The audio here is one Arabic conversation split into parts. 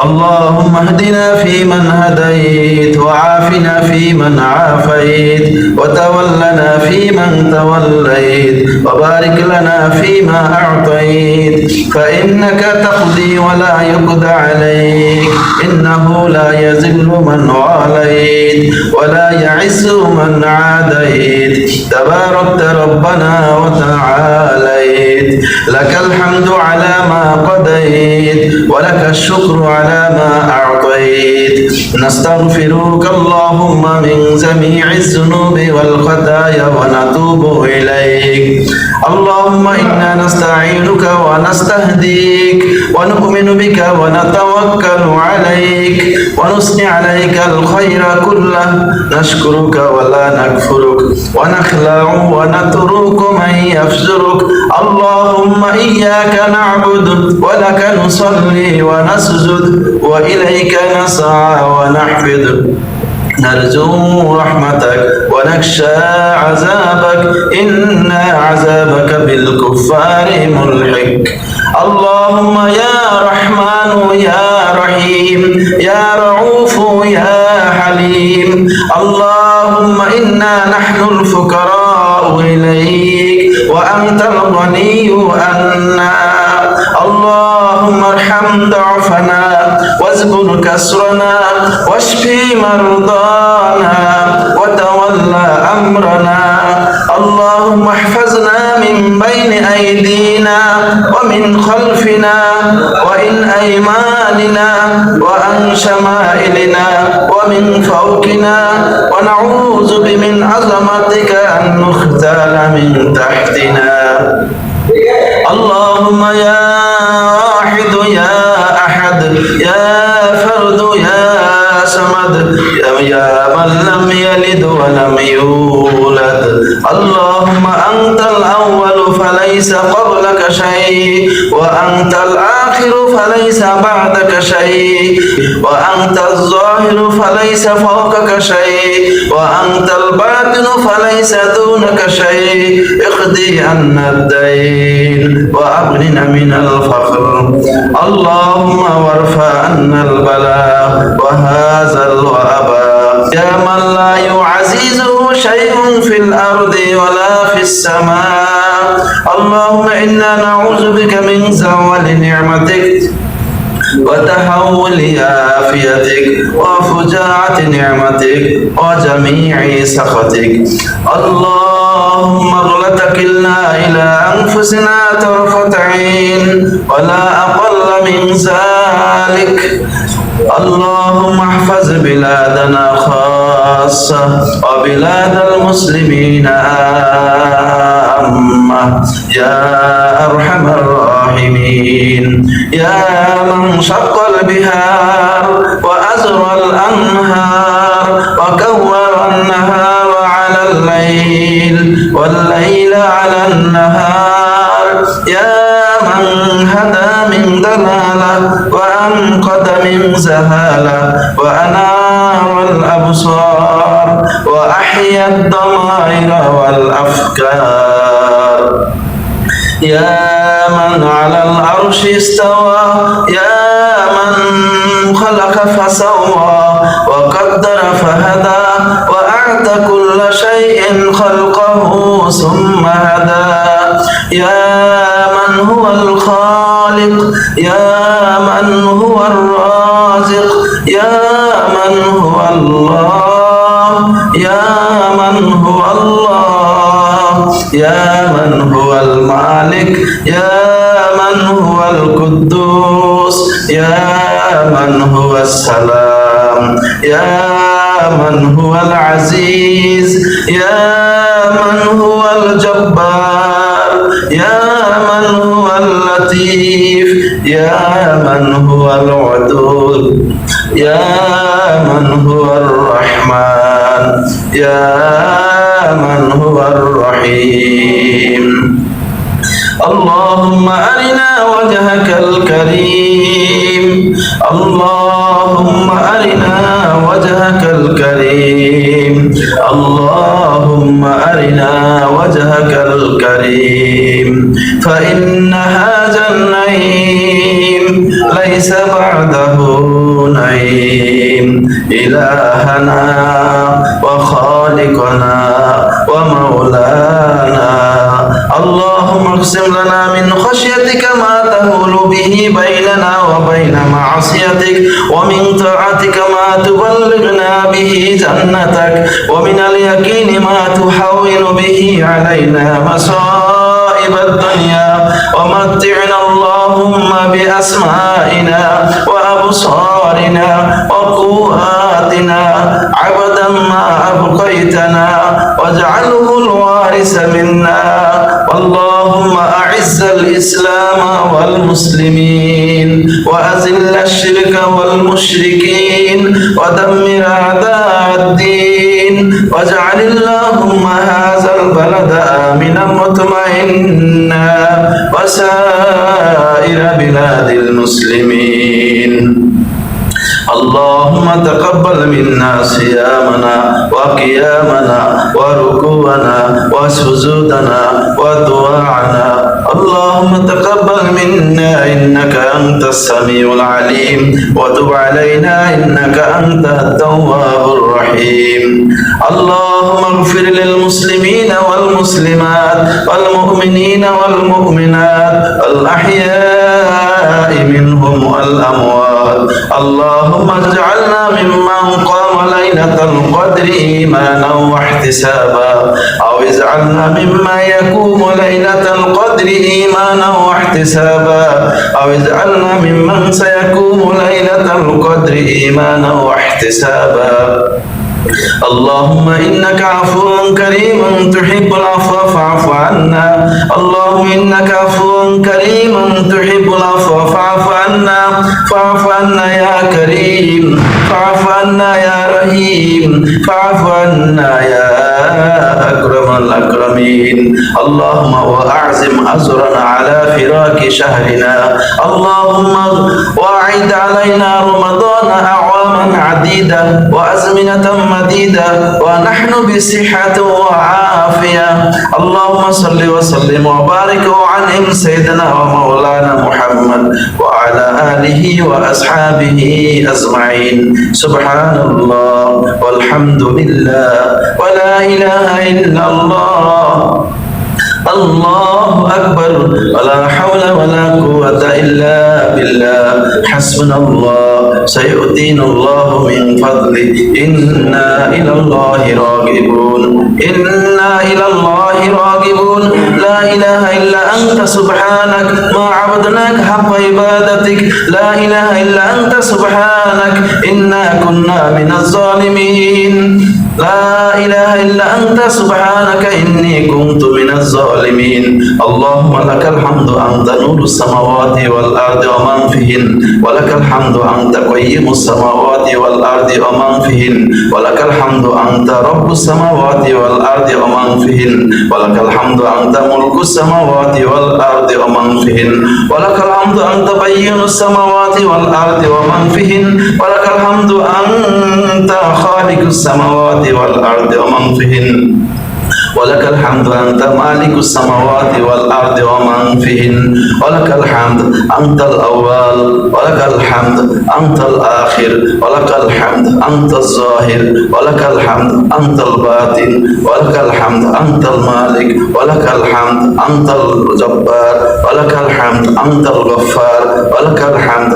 اللهم اهدنا فيمن هديت وعافنا فيمن عافيت وتولنا فيمن توليت وبارك لنا فيما أعطيت فإنك تقضي ولا يقضى عليك إنه لا يذل من واليت ولا يعز من عاديت تباركت ربنا وتعاليت لك الحمد على ما قضيت ولك الشكر على ما أعطيت نستغفرك اللهم من جميع الذنوب والخطايا ونتوب إليك اللهم إنا نستعينك ونستهديك ونؤمن بك ونتوكل عليك ونثني عليك الخير كله نشكرك ولا نكفرك ونخلع ونترك من يفجرك اللهم إياك نعبد ولك نصلي ونسجد وإليك نسعى ونحفظ نرجو رحمتك ونخشى عذابك إن عذابك بالكفار ملحق اللهم يا رحمن يا رحيم يا رؤوف يا حليم اللهم إنا نحن الفقراء إليك وأنت الغني عنا اللهم ارحم ضعفنا واجبر كسرنا واشفي مرضانا وتولى أمرنا اللهم احفظنا من بين أيدينا ومن خلفنا وإن أيماننا وعن شمائلنا ومن فوقنا ونعوذ بمن عظمتك أن نختال من تحتنا اللهم يا واحد يا أحد يا فرد يا صمد يا من لم يلد ولم يولد اللهم أنت الأول فليس قبلك شيء وأنت الآخر فليس بعدك شيء وأنت الظاهر فليس فوقك شيء وأنت الباطن فليس دونك شيء اقضي عنا الدين وأغننا من الفقر اللهم وارفع عنا البلاء وهذا الوباء يا من لا يعززه شيء في الأرض ولا في السماء اللهم إنا نعوذ بك من زوال نعمتك وتحول عافيتك وفجاعة نعمتك وجميع سخطك اللهم لا تكلنا إلى أنفسنا طرفة عين ولا أقل من ذلك اللهم احفظ بلادنا خاصة وبلاد المسلمين عامة يا أرحم الراحمين يا من شق البحار وأزرى الأنهار وكور النهار على الليل والليل على النهار يا من هدى من ضلالة وأنقذ من زهالة وأنار الأبصار وأحيا الضمائر والأفكار يا من على العرش استوى يا من خلق فسوى وقدر فهدى وأعطى كل شيء خلقه ثم هدى يا من هو الخالق يا من هو الرازق يا من هو الله يا من هو الله يا من هو المالك يا من هو القدوس يا من هو السلام يا من هو العزيز يا من هو الجبار يا من هو اللطيف يا من هو الودود يا من هو الرحمن يا من هو الرحيم اللهم أرنا وجهك الكريم اللهم أرنا وجهك الكريم اللهم أرنا وجهك الكريم فإن هذا النعيم ليس بعده الرحيم إلهنا وخالقنا ومولانا اللهم اقسم لنا من خشيتك ما تهول به بيننا وبين معصيتك ومن طاعتك ما تبلغنا به جنتك ومن اليقين ما تحول به علينا مصائب الدنيا ومتعنا اللهم بأسمائنا وأبصارنا وقواتنا عبدا ما أبقيتنا واجعله الوارث منا اللهم أعز الإسلام والمسلمين وأذل الشرك والمشركين ودمر أعداء الدين واجعل اللهم هذا البلد آمنا مطمئنا وسائر بلاد المسلمين اللهم تقبل منا صيامنا وقيامنا وركوعنا وسجودنا ودعاءنا اللهم تقبل منا إنك أنت السميع العليم وتب علينا إنك أنت التواب الرحيم اللهم اغفر للمسلمين والمسلمات والمؤمنين والمؤمنات الأحياء منهم والأموات اللهم اجعلنا ممن قام ليلة القدر إيمانا واحتسابا أو اجعلنا مما يقوم ليلة القدر إيمانا واحتسابا أو اجعلنا ممن سيقوم ليلة القدر إيمانا واحتسابا اللهم إنك عفو كريم تحب العفو فاعف عنا اللهم إنك عفو كريم تحب العفو فاعف عنا فاعف عنا يا كريم فاعف عنا يا رحيم فاعف عنا يا أكرم الأكرمين اللهم وأعزم أجرنا على فراق شهرنا اللهم وأعد علينا رمضان أعواما عديدة وأزمنة مديدة ونحن بصحة وعافية اللهم صل وسلم وبارك وعنهم سيدنا ومولانا محمد وعلى آله وأصحابه أجمعين سبحان الله والحمد لله ولا إله إلا الله الله أكبر ولا حول ولا قوة إلا بالله حسبنا الله سيؤتينا الله من فضله إنا إلى الله راغبون إنا إلى الله راغبون لا إله إلا أنت سبحانك ما عبدناك حق عبادتك لا إله إلا أنت سبحانك إنا كنا من الظالمين لا إله إلا أنت سبحانك إني كنت من الظالمين اللهم لك الحمد أنت نور السماوات والأرض ومن فيهن ولك الحمد أنت قيم السماوات والأرض ومن فيهن ولك الحمد أنت رب السماوات والأرض ومن فيهن ولك الحمد أنت ملك السماوات والأرض ومن فيهن ولك الحمد أنت بين السماوات والأرض ومن فيهن ولك الحمد أنت خالق السماوات والأرض ومن فيهن ولك الحمد أنت مالك السماوات والأرض ومن فيهن ولك الحمد أنت الأول ولك الحمد أنت الآخر ولك الحمد أنت الظاهر ولك الحمد أنت الباطن ولك الحمد أنت المالك ولك الحمد أنت الجبار ولك الحمد أنت الغفار ولك الحمد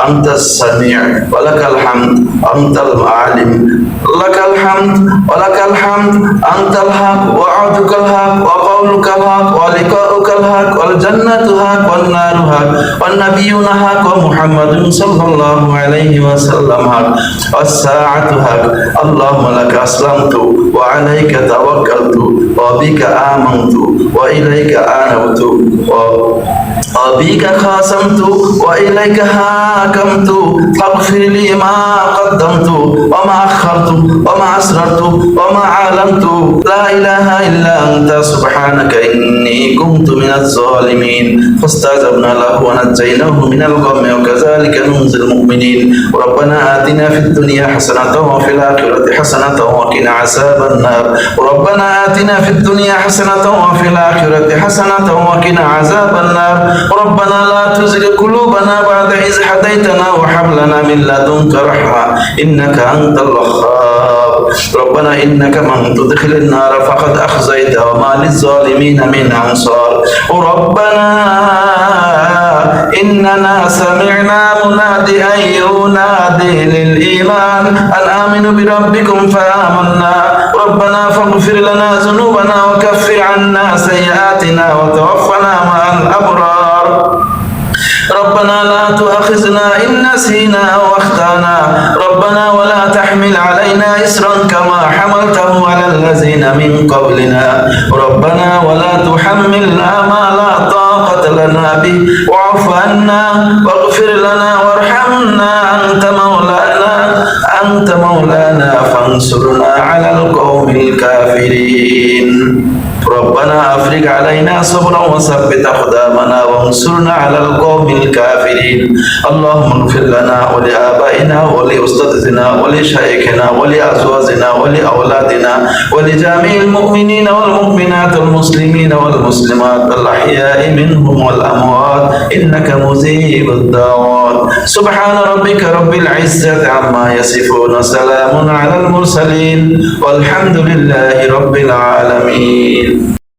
أنت السميع ولك الحمد أنت العالم لك الحمد ولك الحمد أنت الحق وعدك الحق وقولك الحق ولقاؤك الحق والجنة حق والنار حق والنبيون حق ومحمد صلى الله عليه وسلم حق والساعة حق اللهم لك أسلمت وعليك توكلت وبك آمنت وإليك آنبت وبك خاصمت وإليك حاكمت فاغفر لي ما قدمت وما أخرت وما أسررت وما أعلنت لا إله إلا أنت سبحانك إني كنت من الظالمين فاستجبنا له ونجيناه من الغم وكذلك ننجي المؤمنين المؤمنين ربنا آتنا في الدنيا حسنة وفي الآخرة حسنة وقنا عذاب النار ربنا آتنا في الدنيا حسنة وفي الآخرة حسنة وقنا عذاب النار ربنا لا تزغ قلوبنا بعد إذ هديتنا وهب لنا من لدنك رحمة إنك أنت الوهاب ربنا إنك من تدخل النار فقد أخزيت وما للظالمين من أنصار ربنا إننا سمعنا مناديا ينادي للإيمان أن آمنوا بربكم فآمنا ربنا فاغفر لنا ذنوبنا وكفر عنا سيئاتنا وتوفنا مع الأبرار ربنا لا تؤاخذنا إن نسينا أو أخطأنا ربنا ولا تحمل علينا إصرا كما حملته على الذين من قبلنا ربنا ولا تحملنا ما لا طاقة لنا به واعف عنا واغفر لنا وارحمنا أنت مولانا فانصرنا على القوم الكافرين ربنا أفرغ علينا صبرا وثبت أقدامنا وانصرنا على القوم الكافرين اللهم اغفر لنا ولآبائنا ولأساتذتنا ولشيخنا ولأزواجنا ولأولادنا ولجميع المؤمنين والمؤمنات والمسلمين والمسلمات الأحياء منهم والأموات إنك مجيب الدعوات سبحان ربك رب العزة عما يصفون سلام على المرسلين والحمد لله رب العالمين